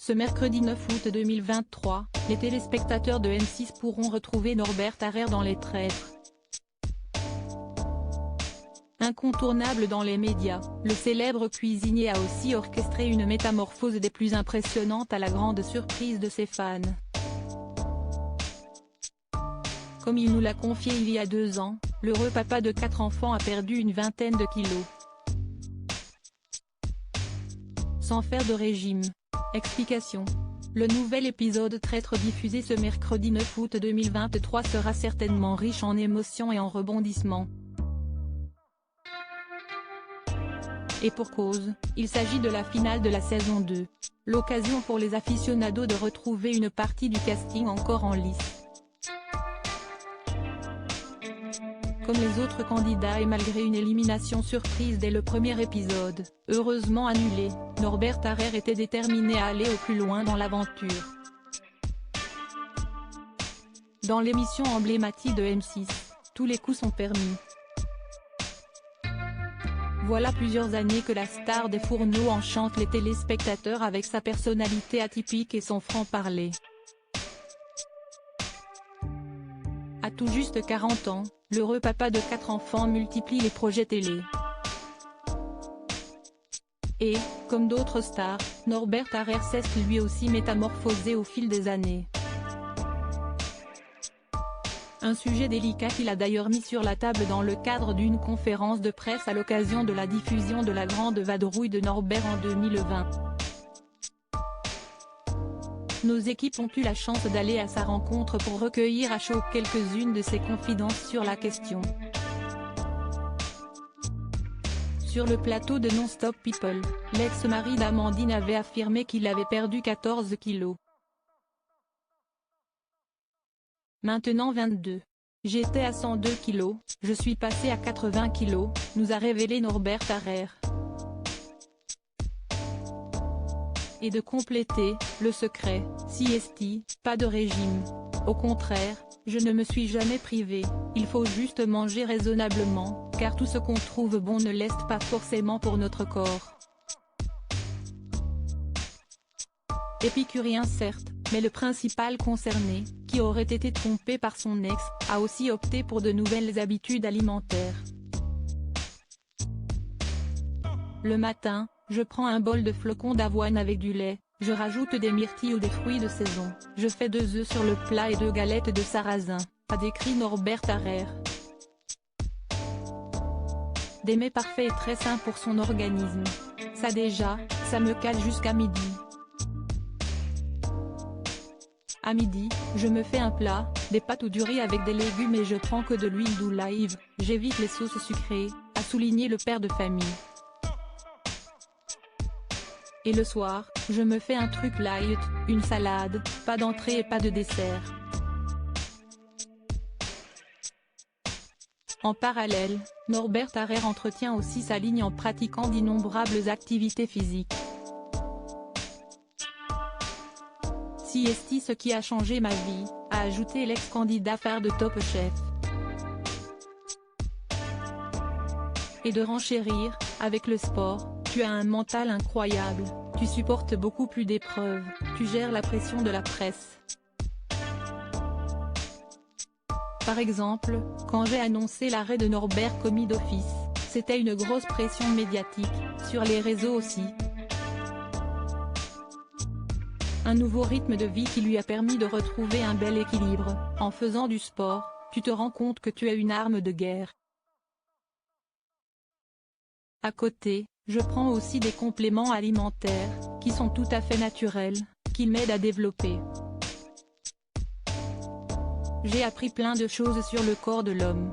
Ce mercredi 9 août 2023, les téléspectateurs de M6 pourront retrouver Norbert Harrer dans Les Traîtres. Incontournable dans les médias, le célèbre cuisinier a aussi orchestré une métamorphose des plus impressionnantes à la grande surprise de ses fans. Comme il nous l'a confié il y a 2 ans, l'heureux papa de 4 enfants a perdu une vingtaine de kilos. Sans faire de régime. Explication. Le nouvel épisode Traître diffusé ce mercredi 9 août 2023 sera certainement riche en émotions et en rebondissements. Et pour cause, il s'agit de la finale de la saison 2. L'occasion pour les aficionados de retrouver une partie du casting encore en lice. Comme les autres candidats et malgré une élimination surprise dès le premier épisode, heureusement annulée, Norbert Harrer était déterminé à aller au plus loin dans l'aventure. Dans l'émission emblématique de M6, tous les coups sont permis. Voilà plusieurs années que la star des fourneaux enchante les téléspectateurs avec sa personnalité atypique et son franc-parler. À tout juste 40 ans, l'heureux papa de 4 enfants multiplie les projets télé. Et, comme d'autres stars, Norbert Harrer s'est lui aussi métamorphosé au fil des années. Un sujet délicat qu'il a d'ailleurs mis sur la table dans le cadre d'une conférence de presse à l'occasion de la diffusion de La Grande Vadrouille de Norbert en 2020. Nos équipes ont eu la chance d'aller à sa rencontre pour recueillir à chaud quelques-unes de ses confidences sur la question. Sur le plateau de Non-Stop People, l'ex-mari d'Amandine avait affirmé qu'il avait perdu 14 kilos. Maintenant 22. J'étais à 102 kilos, je suis passé à 80 kilos, nous a révélé Norbert Harrer. Et de compléter, le secret, CST, pas de régime. Au contraire, je ne me suis jamais privé, il faut juste manger raisonnablement, car tout ce qu'on trouve bon ne l'est pas forcément pour notre corps. Épicurien certes, mais le principal concerné, qui aurait été trompé par son ex, a aussi opté pour de nouvelles habitudes alimentaires. Le matin, je prends un bol de flocons d'avoine avec du lait, je rajoute des myrtilles ou des fruits de saison, je fais 2 œufs sur le plat et 2 galettes de sarrasin, a décrit Norbert Harrer. Des mets parfaits et très sains pour son organisme. Ça déjà, ça me cale jusqu'à midi. À midi, je me fais un plat, des pâtes ou du riz avec des légumes et je prends que de l'huile d'olive, j'évite les sauces sucrées, a souligné le père de famille. Et le soir, je me fais un truc light, une salade, pas d'entrée et pas de dessert. En parallèle, Norbert Harrer entretient aussi sa ligne en pratiquant d'innombrables activités physiques. CST ce qui a changé ma vie, a ajouté l'ex-candidat phare de Top Chef. Et de renchérir, avec le sport, tu as un mental incroyable, tu supportes beaucoup plus d'épreuves, tu gères la pression de la presse. Par exemple, quand j'ai annoncé l'arrêt de Norbert commis d'office, c'était une grosse pression médiatique, sur les réseaux aussi. Un nouveau rythme de vie qui lui a permis de retrouver un bel équilibre, en faisant du sport, tu te rends compte que tu es une arme de guerre. À côté, je prends aussi des compléments alimentaires, qui sont tout à fait naturels, qui m'aident à développer. J'ai appris plein de choses sur le corps de l'homme.